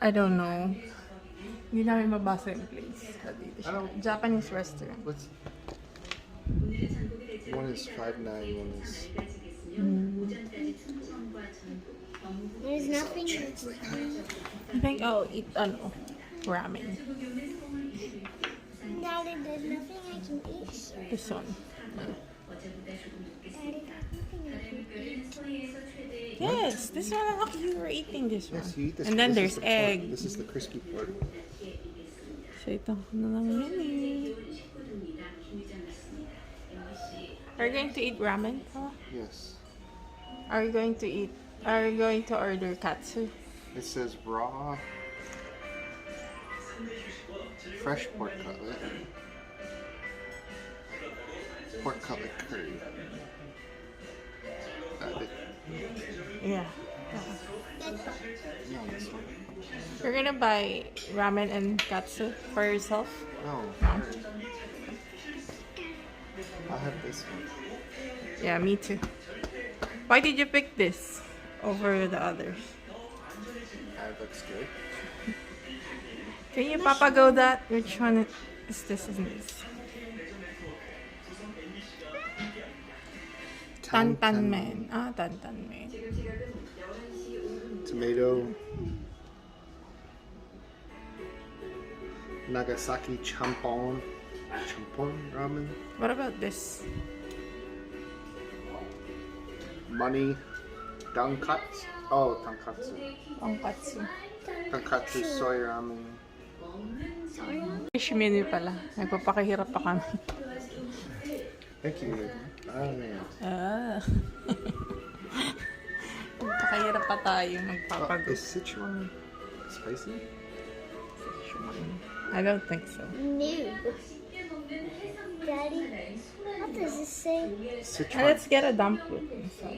I don't know. Hindi namin mabasa yung place. Japanese restaurant. What's one is 5.9, one is There's nothing. I think I'll eat ramen. Daddy, there's nothing I can eat. This one. Daddy, there's nothing I can eat. Yes, this one. Look, you were eating this one. yes, you eat this. And then this there's is the pork. egg. This is the crispy part. So ito na lang yun eh. Are you going to eat ramen? Huh? Yes. Are you going to order katsu? It says raw fresh pork cutlet. Pork cutlet curry. That it. Yeah. No, this one. You're gonna buy ramen and katsu for yourself? No. I'll have this one. Yeah, me too. Why did you pick this over the others? That looks good. Can you papago that? Which one is this? Isn't this? Tantan men. Ah, tantan men. Tomato. Nagasaki champon. Champon ramen. What about this? Money. Dankatsu. Oh, tankatsu. Tonkatsu. Tankatsu soy ramen. Fish menu pala. Nagpapakahirap pa kami. Thank you. Ah. Nagpapakahirap pa tayo Is magpapago. Sichuan spicy? I don't think so. No. Daddy, what does this say? Sichuan. Let's get a dumpling. So.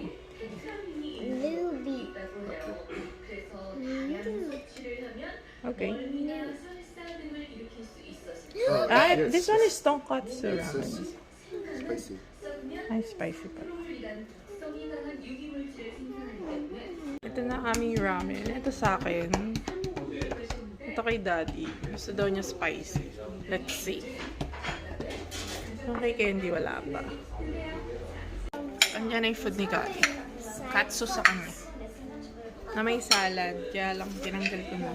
Luby. Okay. Oh, Ah, yes. this one is tonkatsu It ramen. says spicy. Ay, spicy pa. Ito na aming ramen. Ito sa akin. Ito kay Daddy. Gusto daw niya spicy. Let's see. Yung kay Candy, wala pa. Andiyan na yung food ni Kali. Katsu sa kanya. Na may salad. Kaya lang tinanggal ko na.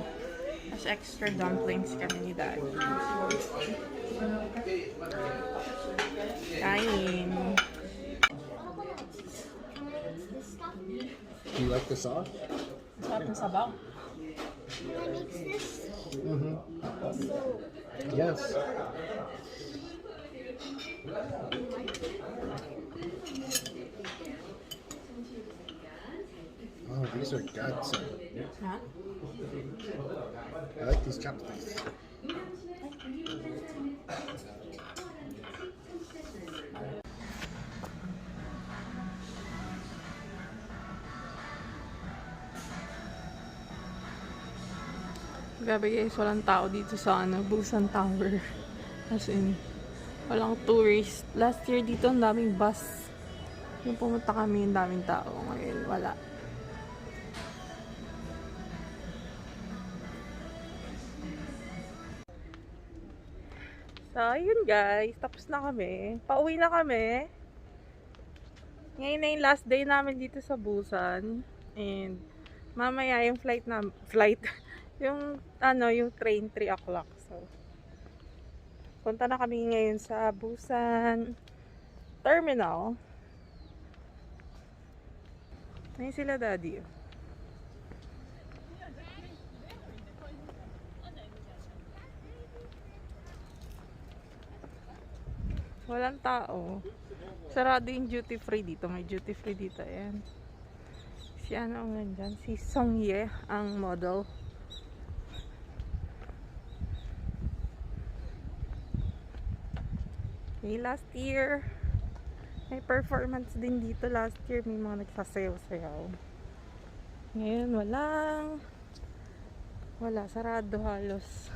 Mas extra dumplings kami ni Daddy. Kain. Do you like the sauce? Sarap ng sabaw. What makes this? Mm-hmm. Yes. Oh, these are guts. Ha? I like these chopsticks. Grabe guys, walang tao dito sa Busan Tower. As in, walang tourist. Last year dito, ang daming bus. Yung pumunta kami, ang daming tao. Ngayon, wala. So, ayun guys. Tapos na kami. Pauwi na kami. Ngayon na yung last day namin dito sa Busan. And, mamaya yung yung train 3 o'clock. So, punta na kami ngayon sa Busan Terminal. Ngayon sila Daddy. Walang tao. Sarado yung duty free dito. May duty free dito. Ayan. Si ano ang nandyan? Si Song Ye ang model. Okay, last year may performance din dito last year. May mga nagsasayaw-sayaw. Ngayon wala, sarado halos.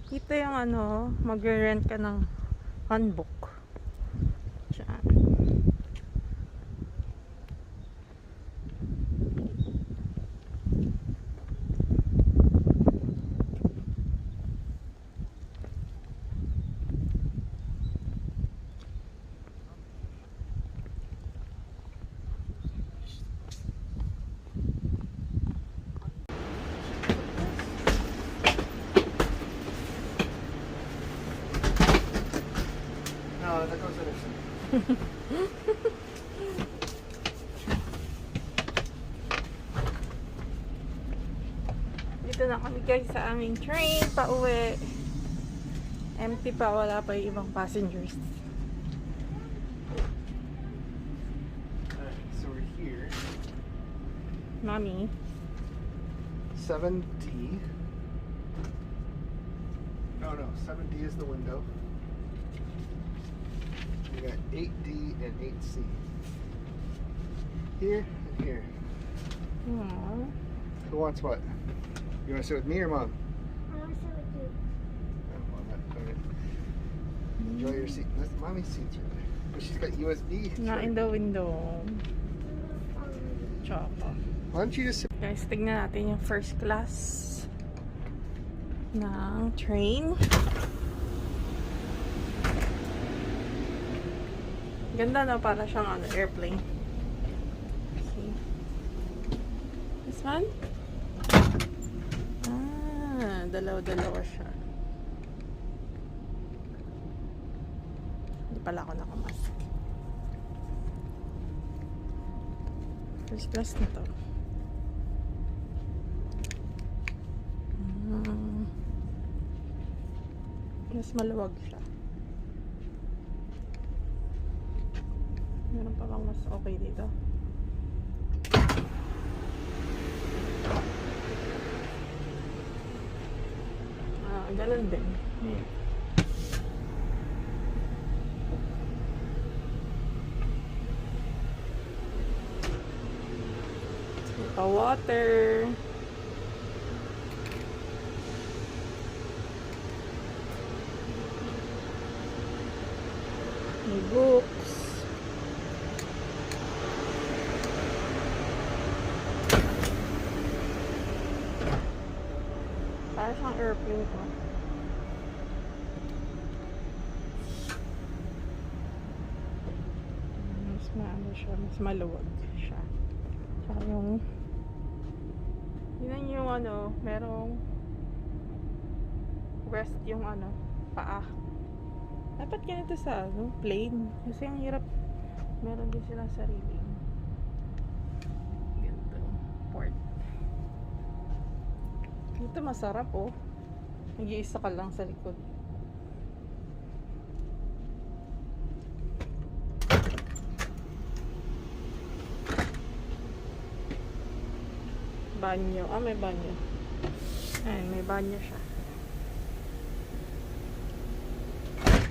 Dito yung mag-rent ka ng handbook. Diyan. Dito na kami guys sa aming train pauwi. Empty pa, wala pa yung ibang passengers. Alright, so we're here. Mommy. 7D. Oh no, 7D is the window. We got 8D and 8C. Here and here. Aww. Who wants what? You want to sit with me or mom? I want to sit with you. Oh, well, alright. Enjoy your seat. That's mommy's seats right there. But she's got USB. It's Not right- in the window. Choco. Why don't you just sit? Guys, tignan natin yung first class ng train. Ganda na, para siyang ano, airplane. See? This one? Ah, dalaw-dalawa siya. Hindi pala ako nakamask. First class na to. Mas maluwag siya. Meron pa bang mas okay dito? Ganun din. Water. May books. Para siyang airplane ko. Mas maano siya, mas maluwag siya. Tsaka yung yun yung ano, merong rest yung ano, paa. Dapat ganito sa ano, plane. Kasi ang hirap, meron din silang sariling ganito, port. Dito masarap oh. Nag-iisa ka lang sa likod. Banyo. Ah, may banyo. Ayun, may banyo siya.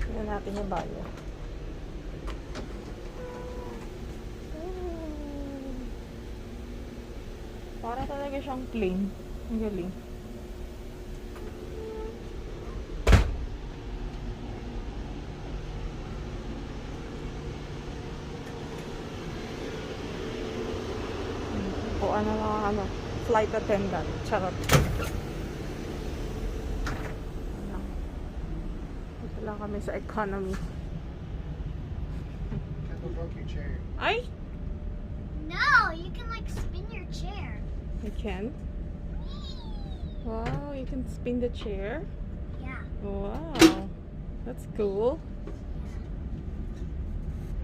Tignan natin yung banyo. Para talaga siyang plain. Ang galing. O ano mga ano, flight attendant. Charot. Ayan. Dito lang kami sa economy. Kendall broke your chair. Ay! No, you can like spin your chair. You can? Wow, you can spin the chair? Yeah. Wow. That's cool.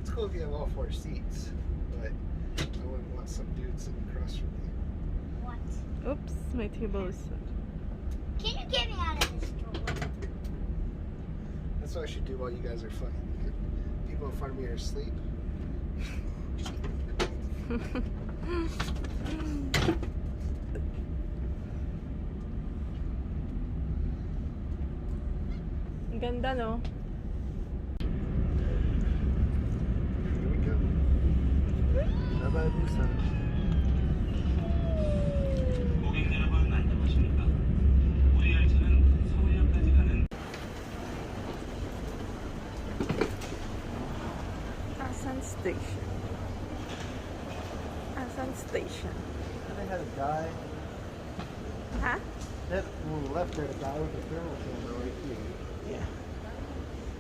It's cool if you have all 4 seats, but I wouldn't want some dude sitting across from me. What? Oops, my table is... Can you get me out of this drawer? That's what I should do while you guys are fighting. People in front of me are asleep. Ang ganda, no? Here we go. Bye-bye, Busan. 고객 여러분 안녕하십니까? 우리 열차는 서울역까지 가는 Asan Station. Asan Station. And they had a guy, Ha? that when we left there, a guy with a thermal camera right here. Yeah.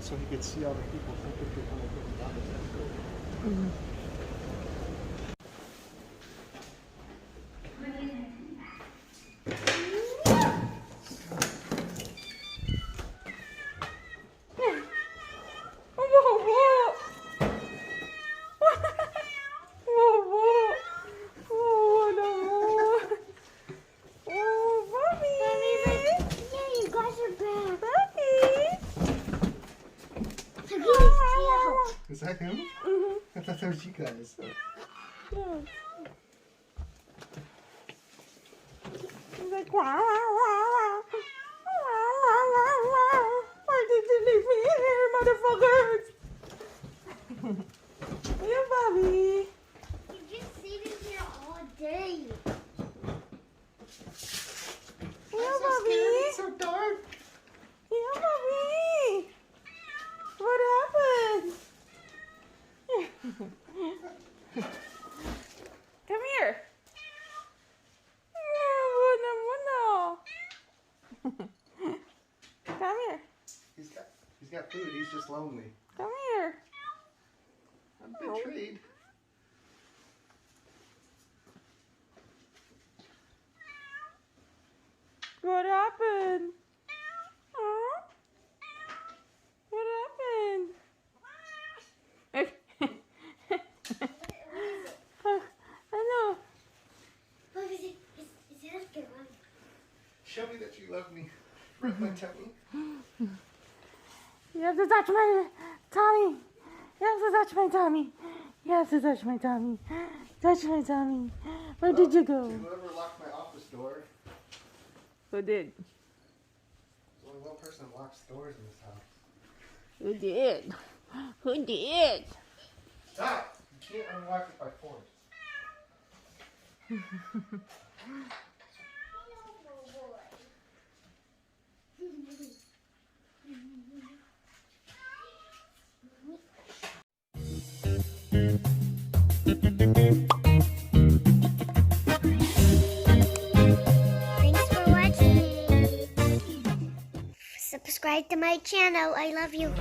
So he could see all the people thinking they're coming from the other side. that him? Mm-hmm. I thought that was you guys. Yeah. He's like, wah, wah, wah, wah. Wah, wah, wah, wah. Why did you leave me in here, motherfuckers? Yeah, Bobby. You've been sitting here all day. Yeah, Bobby. It's so dark. Yeah, Bobby. What happened? Come here. Come here. He's got food. He's just lonely. Come here. I'm betrayed. What happened? Huh? What happened? I know. What is it? It's Edgar. Show me that you love me. Rub my tummy. You have to touch my tummy. You have to touch my tummy. You have to touch my tummy. Touch my tummy. Where did you go? Whoever locked my office door. Who did? There's only one person that locks doors in this house. Who did? Who did? Stop! You can't unlock it by force. Thanks for watching. Subscribe to my channel. I love you.